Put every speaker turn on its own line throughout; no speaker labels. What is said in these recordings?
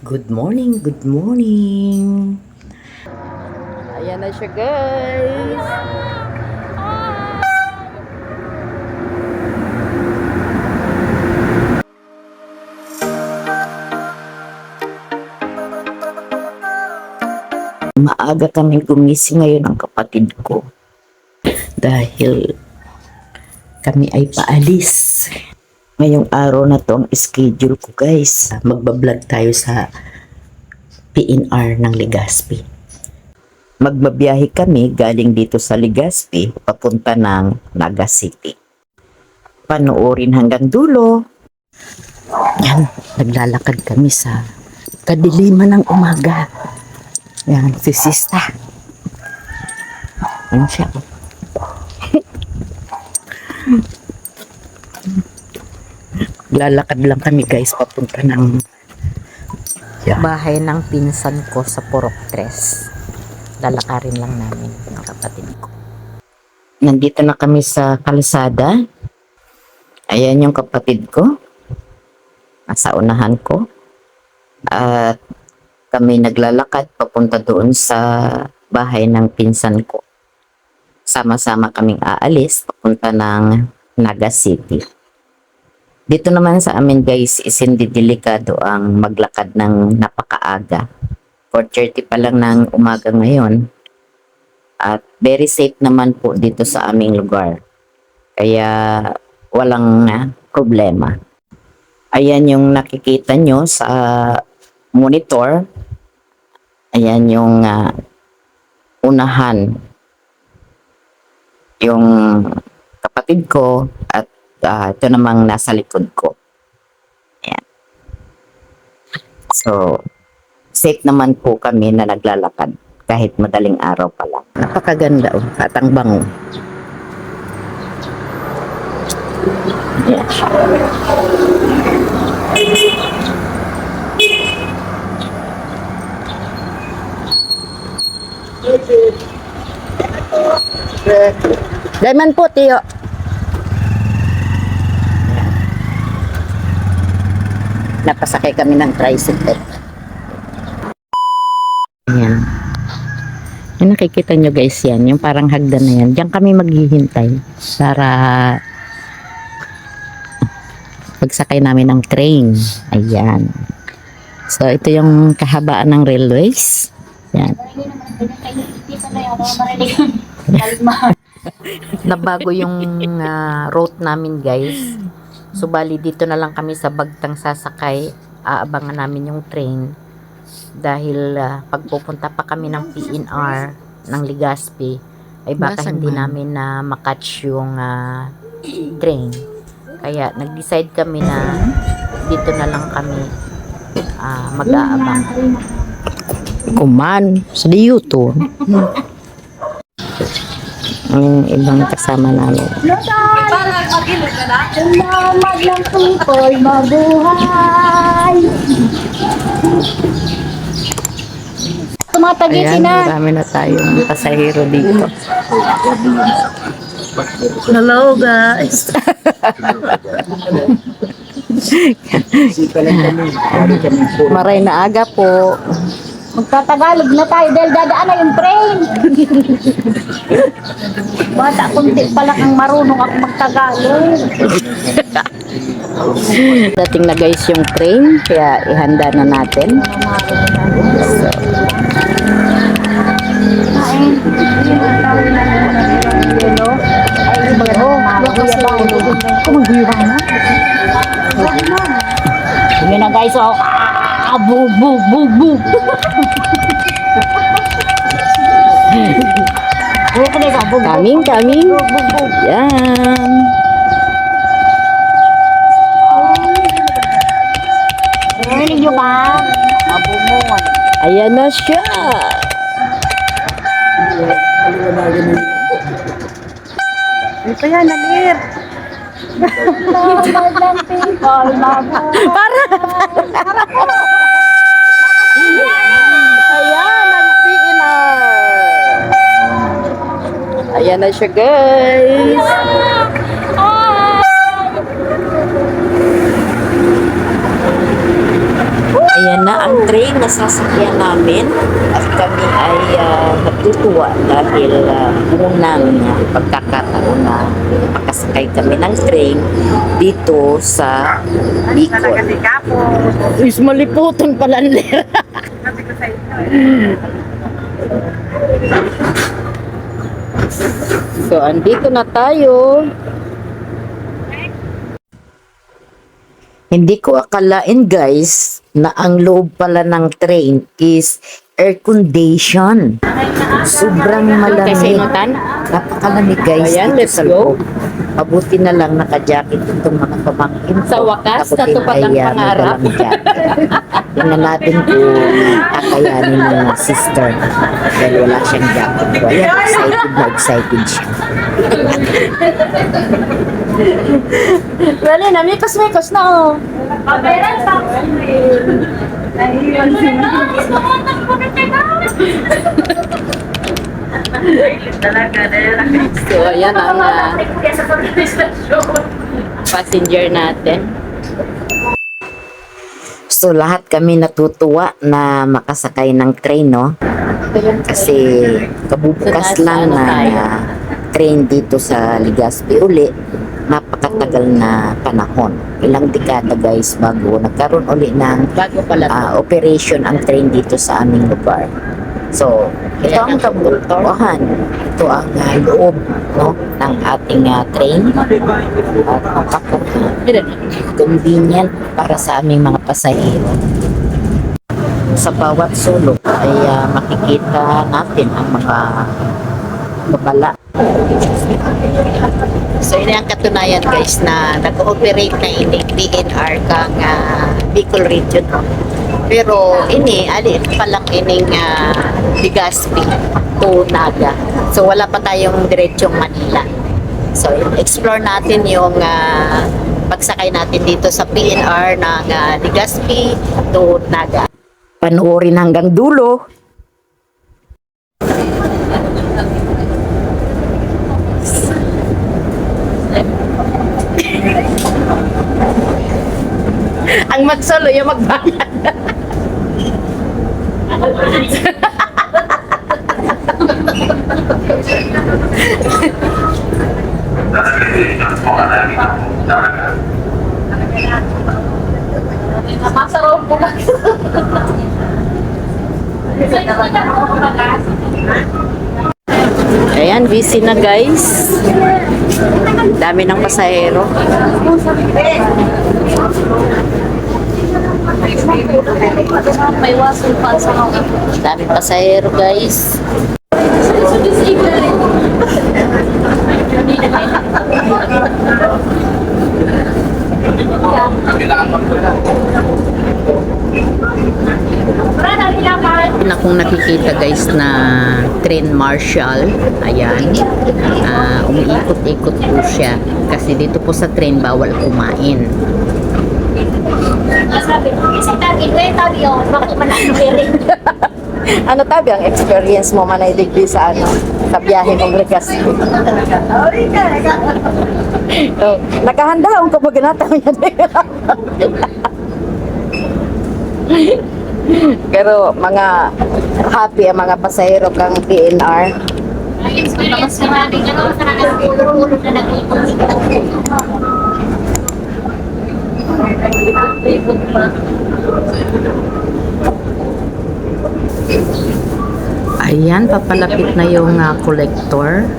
Good morning, good morning. Ayan na siya, guys. Maaga kami gumising ngayon ng kapatid ko dahil kami ay paalis. Ngayong araw na to ang schedule ko, guys. Magbablog tayo sa PNR ng Legazpi. Magbabiyahe kami galing dito sa Legazpi papunta ng Naga City. Panoorin hanggang dulo. Yan, naglalakad kami sa kadiliman ng umaga. Yan, si Sista. Ano siya? Lalakad lang kami, guys, papunta ng bahay ng pinsan ko sa Purok 3. Lalakarin lang namin ng kapatid ko. Nandito na kami sa kalsada. Ayan yung kapatid ko. Nasa unahan ko. At kami naglalakad papunta doon sa bahay ng pinsan ko. Sama-sama kaming aalis papunta ng Naga City. Dito naman sa amin, guys, is hindi delikado ang maglakad ng napakaaga. 4:30 pa lang ng umaga ngayon. At very safe naman po dito sa aming lugar. Kaya walang problema. Ayan yung nakikita nyo sa monitor. Ayan yung unahan. Yung kapatid ko at ito namang nasa likod ko. Ayan. So, safe naman po kami na naglalakad kahit madaling araw pa lang. Napakaganda at ang bango. Ayan. Diamond po, Tiyo. Napasakay kami ng tricycle. Ayan. Yung nakikita nyo, guys, yan. Yung parang hagdan na yan. Diyan kami maghihintay para pagsakay namin ng train. Ayan. So, ito yung kahabaan ng railways. Ayan. Nabago yung route namin, guys. So, bali dito na lang kami sa Bagtang sasakay. Aabangan namin yung train. Dahil pagpupunta pa kami ng PNR ng Legazpi, ay baka hindi namin na makatch yung train. Kaya nag-decide kami na dito na lang kami mag-aabang. Kuman, sa diyuto. Ang ibang kasama namin.
Salamat ng tukoy mabuhay. Tumatagitin
Ayan,
na.
marami na tayong pasahero dito.
Hello guys.
Maray na aga po.
Magtatagalog na tayo dahil dadaan na yung train. Bata, kunti pa lang ang marunong ako magtagalog.
Dating na, guys, yung train, kaya ihanda na natin. So,
Yun na, guys, oh. Bug, bug, bug, bug.
coming. Yan.
Narinig nyo ba? Mabumon.
Ayan na siya.
Ito yan, Nalir. Para.
Ayan ang PNR. Ayan na siya, guys. Ayan na ang train na sasakyan namin at kami ay natutuwa dahil unang pagkakataon na makasakay kami ng train dito sa Bicol. Is maliputan pala nila. So, andito na tayo. Hindi ko akalain guys na ang loob pala ng train is air condition. Sobrang malamig. Napakalamig guys
Ayan,
dito
let's
sa
go.
loob. Mabuti na lang naka-jacket itong mga pamangkin ko.
Sa wakas,
Mabuti
natupad
ay,
ang
may
pangarap.
dalang jacket. Tingnan natin kung kakayanin ng sister. Dahil wala siyang jacket. So, ayan, excited siya.
Dali na, mikos na oh. So, ayan ang passenger natin.
So, lahat kami natutuwa na makasakay ng train, no? Kasi kabubukas lang na train dito sa Legazpi uli, napakatagal na panahon. Ilang dekada guys bago nagkaroon uli ng
Bago pala.
operation ang train dito sa aming lugar. So, ito ang kabuntuhan. Ito ang loob, no, ng ating train. At convenient para sa aming mga pasahero. Sa bawat sulok ay makikita natin ang mga babala. So, yun ang katunayan guys na nag-ooperate na ini PNR kang Bicol Region. Pero ini, aliit pa lang ining Legazpi to Naga. So, wala pa tayong diretsong Manila. So, explore natin yung pagsakay natin dito sa PNR ng Legazpi to Naga. Panoorin hanggang dulo. Ang magsolo yung magbayad.
Masarap po ba?
Ayan, busy na guys. Dami ng pasahero.
May wasul pa sa mga.
Daming pasahero guys. Yun akong nakikita guys na train marshal. Ayan. Umiikot-ikot po siya. Kasi dito po sa train bawal kumain. Ano tabi ang experience mo manay digdi sa sa biyahe mong Legazpi? Oh, nakahanda akong kapaganata mo yan. Pero mga happy ang mga pasahero kang PNR.
Mas maraming ulo na nag-ipon.
Ayan, papalapit na yung collector.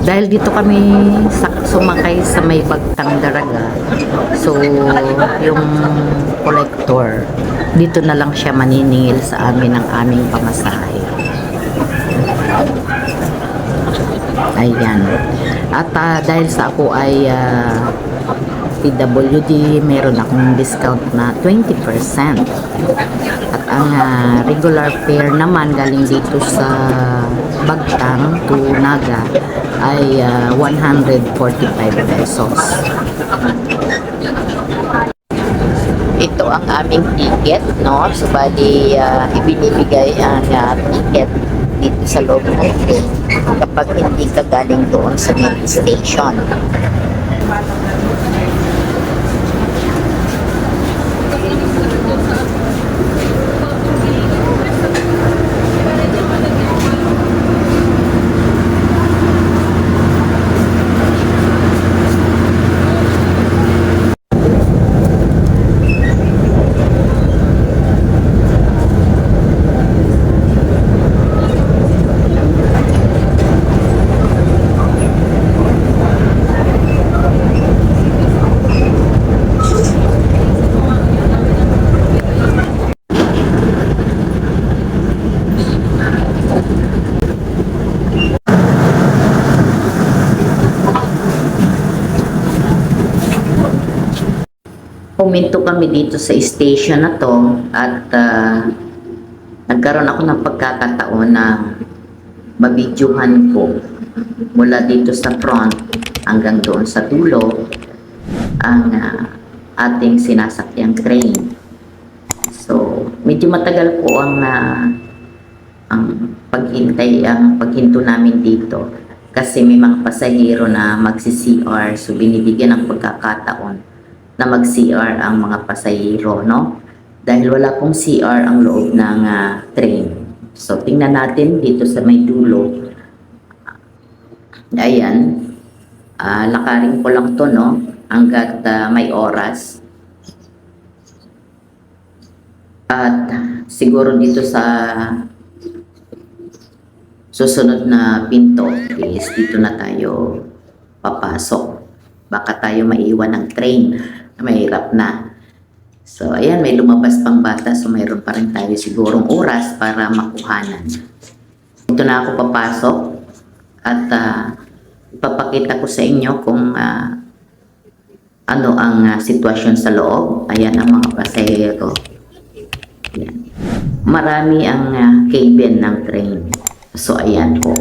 Dahil dito kami sumakay sa may Bagtang Daraga. So, yung collector, dito na lang siya maniningil sa amin ng aming pamasahe. Ayan. At dahil sa ako ay PWD, meron akong discount na 20%. At ang regular fare naman galing dito sa Bagtang to Naga ay 145 pesos. Ito ang aming ticket, no? So, bali, ibinibigay ang ticket dito sa loob ng train kapag hindi ka galing doon sa main station. Puminto kami dito sa station na to at nagkaroon ako ng pagkakataon na mabidyuhan ko mula dito sa front hanggang doon sa dulo ang ating sinasakyang train. So, medyo matagal po ang paghinto namin dito kasi may mga pasahero na magsi-CR, so binibigyan ng pagkakataon na mag-CR ang mga pasahero, no? Dahil wala pong CR ang loob ng train. So, tingnan natin dito sa may dulo. Ayan. Lakarin ko lang to, no? Hanggat may oras. At siguro dito sa susunod na pinto is dito na tayo papasok. Baka tayo maiwan ng train. Mahirap na. So, ayan, may lumabas pang bata. So, mayroon pa rin tayo sigurong oras para makuhanan. Dito na ako papasok. At ipapakita ko sa inyo kung ano ang sitwasyon sa loob. Ayan ang mga pasahero. Ayan. Marami ang cabin ng train. So, ayan po.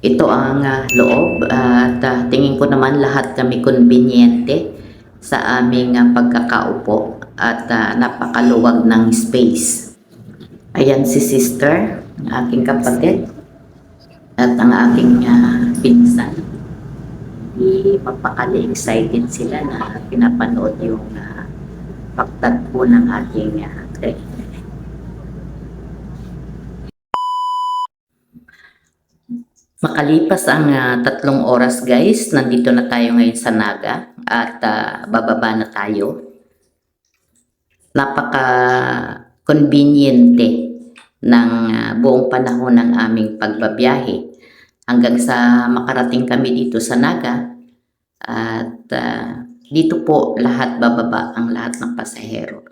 Ito ang loob at tingin ko naman lahat kami konbinyente sa aming pagkakaupo at napakaluwag ng space. Ayan si sister, aking kapatid at ang aking pinsan. Mapakali-excited sila na pinapanood yung pagtagpo ng ating train. Makalipas ang 3 oras guys, nandito na tayo ngayon sa Naga at bababa na tayo. Napaka-conveniente ng buong panahon ng aming pagbabiyahe hanggang sa makarating kami dito sa Naga at dito po lahat bababa ang lahat ng pasahero.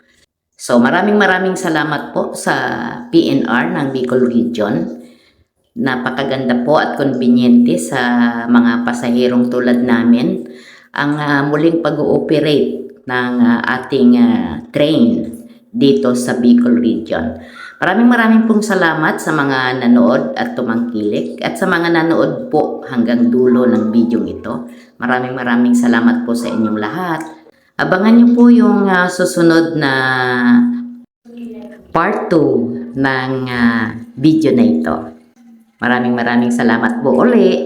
So maraming salamat po sa PNR ng Bicol Region. Napakaganda po at konbinyente sa mga pasaherong tulad namin ang muling pag-ooperate ng ating train dito sa Bicol Region. Maraming pong salamat sa mga nanood at tumangkilik at sa mga nanood po hanggang dulo ng video ito. Maraming salamat po sa inyong lahat. Abangan niyo po yung susunod na part 2 ng video na ito. Maraming salamat po uli.